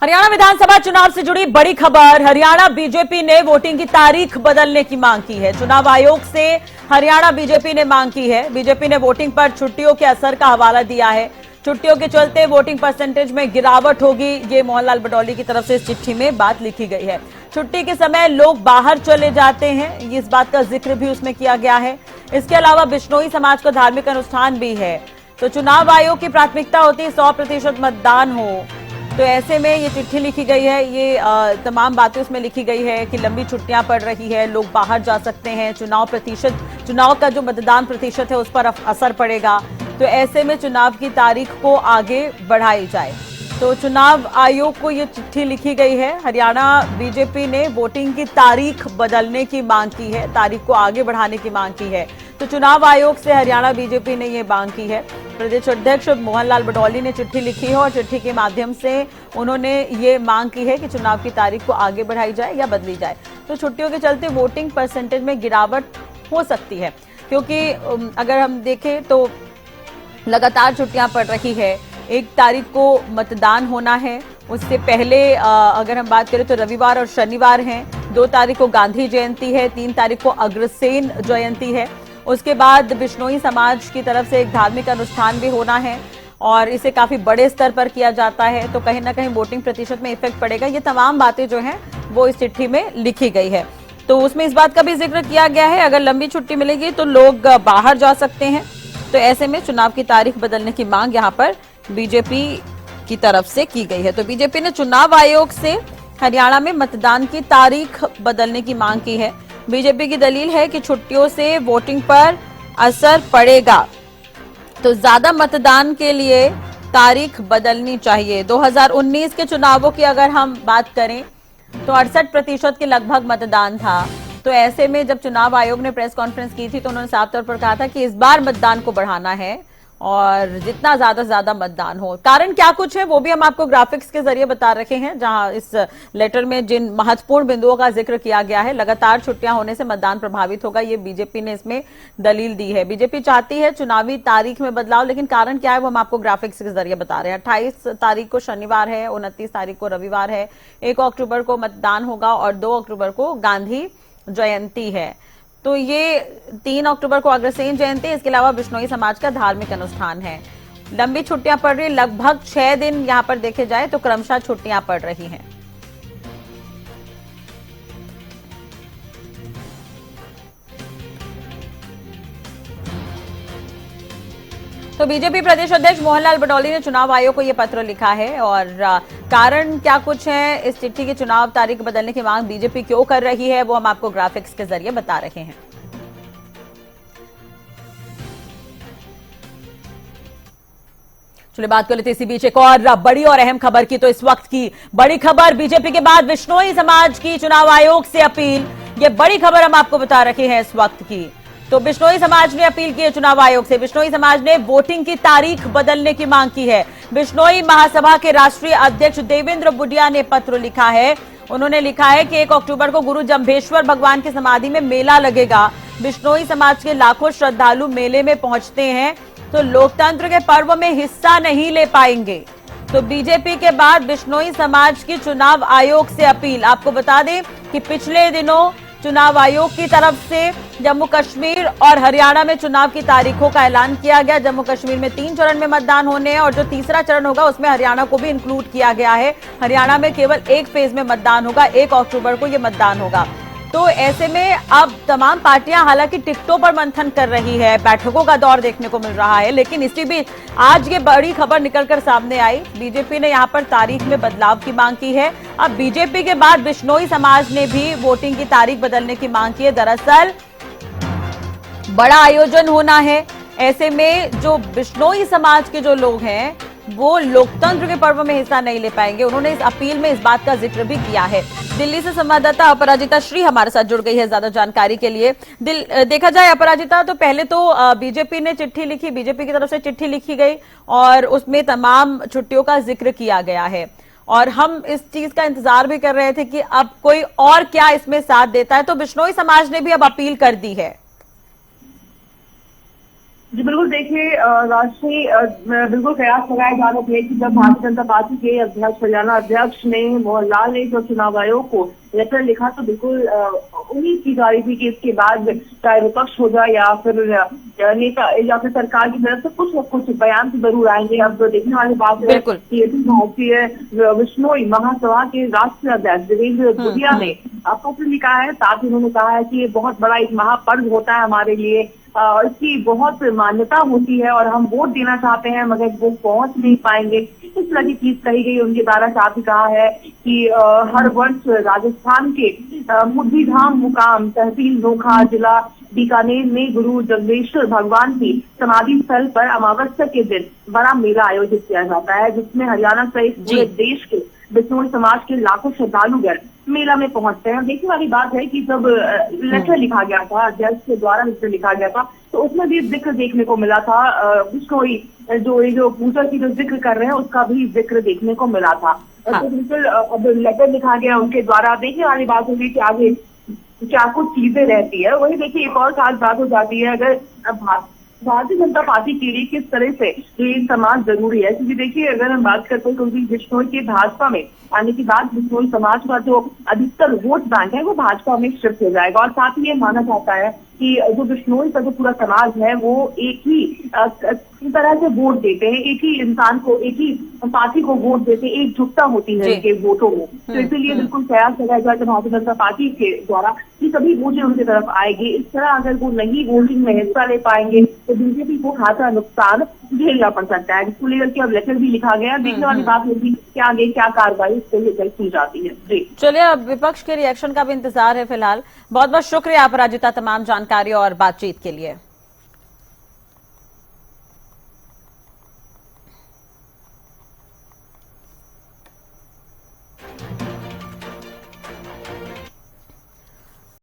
हरियाणा विधानसभा चुनाव से जुड़ी बड़ी खबर। हरियाणा बीजेपी ने वोटिंग की तारीख बदलने की मांग की है। चुनाव आयोग से हरियाणा बीजेपी ने मांग की है। बीजेपी ने वोटिंग पर छुट्टियों के असर का हवाला दिया है। छुट्टियों के चलते वोटिंग परसेंटेज में गिरावट होगी, ये मोहनलाल बडौली की तरफ से इस चिट्ठी में बात लिखी गई है। छुट्टी के समय लोग बाहर चले जाते हैं, इस बात का जिक्र भी उसमें किया गया है। इसके अलावा बिश्नोई समाज का धार्मिक अनुष्ठान भी है, तो चुनाव आयोग की प्राथमिकता होती है 100% मतदान हो। तो ऐसे में ये चिट्ठी लिखी गई है, ये तमाम बातें उसमें लिखी गई है कि लंबी छुट्टियां पड़ रही है, लोग बाहर जा सकते हैं, चुनाव का जो मतदान प्रतिशत है उस पर असर पड़ेगा। तो ऐसे में चुनाव की तारीख को आगे बढ़ाई जाए। तो चुनाव आयोग को ये चिट्ठी लिखी गई है। हरियाणा बीजेपी ने वोटिंग की तारीख बदलने की मांग की है, तारीख को आगे बढ़ाने की मांग की है। तो चुनाव आयोग से हरियाणा बीजेपी ने ये मांग की है। प्रदेश अध्यक्ष मोहनलाल बडौली ने चिट्ठी लिखी है और चिट्ठी के माध्यम से उन्होंने ये मांग की है कि चुनाव की तारीख को आगे बढ़ाई जाए या बदली जाए। तो छुट्टियों के चलते वोटिंग परसेंटेज में गिरावट हो सकती है, क्योंकि अगर हम देखें तो लगातार छुट्टियां पड़ रही है। 1 तारीख को मतदान होना है, उससे पहले अगर हम बात करें तो रविवार और शनिवार हैं। 2 तारीख को गांधी जयंती है, 3 तारीख को अग्रसेन जयंती है। उसके बाद बिश्नोई समाज की तरफ से एक धार्मिक अनुष्ठान भी होना है और इसे काफी बड़े स्तर पर किया जाता है, तो कहीं ना कहीं वोटिंग प्रतिशत में इफेक्ट पड़ेगा। ये तमाम बातें जो हैं वो इस चिट्ठी में लिखी गई है। तो उसमें इस बात का भी जिक्र किया गया है, अगर लंबी छुट्टी मिलेगी तो लोग बाहर जा सकते हैं। तो ऐसे में चुनाव की तारीख बदलने की मांग यहाँ पर बीजेपी की तरफ से की गई है। तो बीजेपी ने चुनाव आयोग से हरियाणा में मतदान की तारीख बदलने की मांग की है। बीजेपी की दलील है कि छुट्टियों से वोटिंग पर असर पड़ेगा, तो ज्यादा मतदान के लिए तारीख बदलनी चाहिए। 2019 के चुनावों की अगर हम बात करें तो 68% के लगभग मतदान था। तो ऐसे में जब चुनाव आयोग ने प्रेस कॉन्फ्रेंस की थी तो उन्होंने साफ तौर पर कहा था कि इस बार मतदान को बढ़ाना है और जितना ज्यादा से ज्यादा मतदान हो। कारण क्या कुछ है वो भी हम आपको ग्राफिक्स के जरिए बता रखे हैं, जहां इस लेटर में जिन महत्वपूर्ण बिंदुओं का जिक्र किया गया है। लगातार छुट्टियां होने से मतदान प्रभावित होगा, ये बीजेपी ने इसमें दलील दी है। बीजेपी चाहती है चुनावी तारीख में बदलाव, लेकिन कारण क्या है वो हम आपको ग्राफिक्स के जरिए बता रहे हैं। 28 तारीख को शनिवार है, 29 तारीख को रविवार है, 1 अक्टूबर को मतदान होगा और 2 अक्टूबर को गांधी जयंती है। तो ये 3 अक्टूबर को अग्रसेन जयंती, इसके अलावा बिश्नोई समाज का धार्मिक अनुष्ठान है। लंबी छुट्टियां पड़ रही, लगभग 6 दिन यहां पर देखे जाए तो क्रमशः छुट्टियां पड़ रही हैं। तो बीजेपी प्रदेश अध्यक्ष मोहनलाल बडौली ने चुनाव आयोग को यह पत्र लिखा है और कारण क्या कुछ है, इस चिट्ठी की चुनाव तारीख बदलने की मांग बीजेपी क्यों कर रही है वो हम आपको ग्राफिक्स के जरिए बता रहे हैं। चलिए बात कर लेते हैं इसी बीच एक और बड़ी और अहम खबर की। तो इस वक्त की बड़ी खबर, बीजेपी के बाद बिश्नोई समाज की चुनाव आयोग से अपील। ये बड़ी खबर हम आपको बता रहे हैं इस वक्त की। तो बिश्नोई समाज ने अपील की है चुनाव आयोग से। बिश्नोई समाज ने वोटिंग की तारीख बदलने की मांग की है। बिश्नोई महासभा के राष्ट्रीय अध्यक्ष देवेंद्र बुडिया ने पत्र लिखा है। उन्होंने लिखा है कि 1 अक्टूबर को गुरु जंभेश्वर भगवान की समाधि में मेला लगेगा। बिश्नोई समाज के लाखों श्रद्धालु मेले में पहुंचते हैं, तो लोकतंत्र के पर्व में हिस्सा नहीं ले पाएंगे। तो बीजेपी के बाद बिश्नोई समाज की चुनाव आयोग से अपील। आपको बता दें कि पिछले दिनों चुनाव आयोग की तरफ से जम्मू कश्मीर और हरियाणा में चुनाव की तारीखों का ऐलान किया गया। जम्मू कश्मीर में 3 चरण में मतदान होने हैं और जो तीसरा चरण होगा उसमें हरियाणा को भी इंक्लूड किया गया है। हरियाणा में केवल 1 फेज में मतदान होगा, 1 अक्टूबर को यह मतदान होगा। तो ऐसे में अब तमाम पार्टियां हालांकि टिकटों पर मंथन कर रही है, बैठकों का दौर देखने को मिल रहा है, लेकिन इसी बीच आज ये बड़ी खबर निकलकर सामने आई। बीजेपी ने यहां पर तारीख में बदलाव की मांग की है। अब बीजेपी के बाद बिश्नोई समाज ने भी वोटिंग की तारीख बदलने की मांग की है। दरअसल बड़ा आयोजन होना है, ऐसे में जो बिश्नोई समाज के जो लोग हैं वो लोकतंत्र के पर्व में हिस्सा नहीं ले पाएंगे। उन्होंने इस अपील में इस बात का जिक्र भी किया है। दिल्ली से संवाददाता अपराजिता श्री हमारे साथ जुड़ गई है ज्यादा जानकारी के लिए। देखा जाए अपराजिता, तो पहले तो बीजेपी ने चिट्ठी लिखी, बीजेपी की तरफ से चिट्ठी लिखी गई और उसमें तमाम छुट्टियों का जिक्र किया गया है और हम इस चीज का इंतजार भी कर रहे थे कि अब कोई और क्या इसमें साथ देता है। तो बिश्नोई समाज ने भी अब अपील कर दी है। जी बिल्कुल, देखिए राष्ट्रीय बिल्कुल कयास लगाए जा रहे थे कि जब भारतीय जनता पार्टी के अध्यक्ष, हरियाणा अध्यक्ष ने मोहन लाल ने जो चुनाव आयोग को लेटर लिखा, तो बिल्कुल उम्मीद की जा रही थी कि इसके बाद चाहे विपक्ष हो जाए या फिर नेता या फिर सरकार की तरफ से कुछ न कुछ बयान तो जरूर आएंगे। अब देखने वाली बात है बिल्कुल। कि भारतीय विश्नोई महासभा के राष्ट्रीय अध्यक्ष देवेंद्र भूटिया ने पत्र लिखा है। साथ ही उन्होंने कहा है कि ये बहुत बड़ा एक महापर्व होता है हमारे लिए, इसकी बहुत मान्यता होती है और हम वोट देना चाहते हैं मगर वो पहुंच नहीं पाएंगे, इस तरह की चीज कही गई। उनके द्वारा साथ ही कहा है कि हर वर्ष राजस्थान के मुरलीधाम मुकाम तहसील नोखा जिला बीकानेर में गुरु जगदीश्वर भगवान की समाधि स्थल पर अमावस्या के दिन बड़ा मेला आयोजित किया जाता है, जिसमें हरियाणा सहित पूरे देश के बिश्नोई समाज के लाखों श्रद्धालुगण मेला में पहुंचते हैं। देखने वाली बात है कि जब लेटर लिखा गया था, अध्यक्ष के द्वारा लेटर लिखा गया था, तो उसमें भी जिक्र देखने को मिला था। बिश्नोई जो पूजा की जो जिक्र कर रहे हैं उसका भी जिक्र देखने को मिला था। हाँ। तो बिल्कुल अब लेटर लिखा गया उनके द्वारा। देखने वाली बात होगी कि आगे क्या कुछ चीजें रहती है। वही देखिए, एक और खास बात हो जाती है, अगर भारतीय जनता पार्टी के लिए किस तरह से ये समाज जरूरी है, क्योंकि देखिए अगर हम बात करते हैं क्योंकि बिश्नोई के भाजपा में आने के बाद बिश्नोई समाज का जो अधिकतर वोट बैंक है वो भाजपा में शिफ्ट हो जाएगा। और साथ ही ये माना जाता है कि जो बिश्नोई का जो पूरा समाज है वो एक ही तरह से वोट देते हैं, एक ही इंसान को, एक ही पार्टी को वोट देते हैं, एकजुटता होती है उनके वोटों में। तो इसीलिए बिल्कुल प्रयास लगाया जाए भारतीय जनता पार्टी के द्वारा कि सभी वोटें उनकी तरफ आएगी। इस तरह अगर वो नहीं वोटिंग में हिस्सा ले पाएंगे तो बीजेपी को खासा नुकसान झेलना पड़ सकता है, जिसको लेकर के अब लेटर भी लिखा गया। देखने वाली बात होगी क्या आगे क्या कार्रवाई इसको लेकर की जाती है। जी चलिए, अब विपक्ष के रिएक्शन का भी इंतजार है फिलहाल। बहुत बहुत शुक्रिया अपराजिता, तमाम जानकारी और बातचीत के लिए।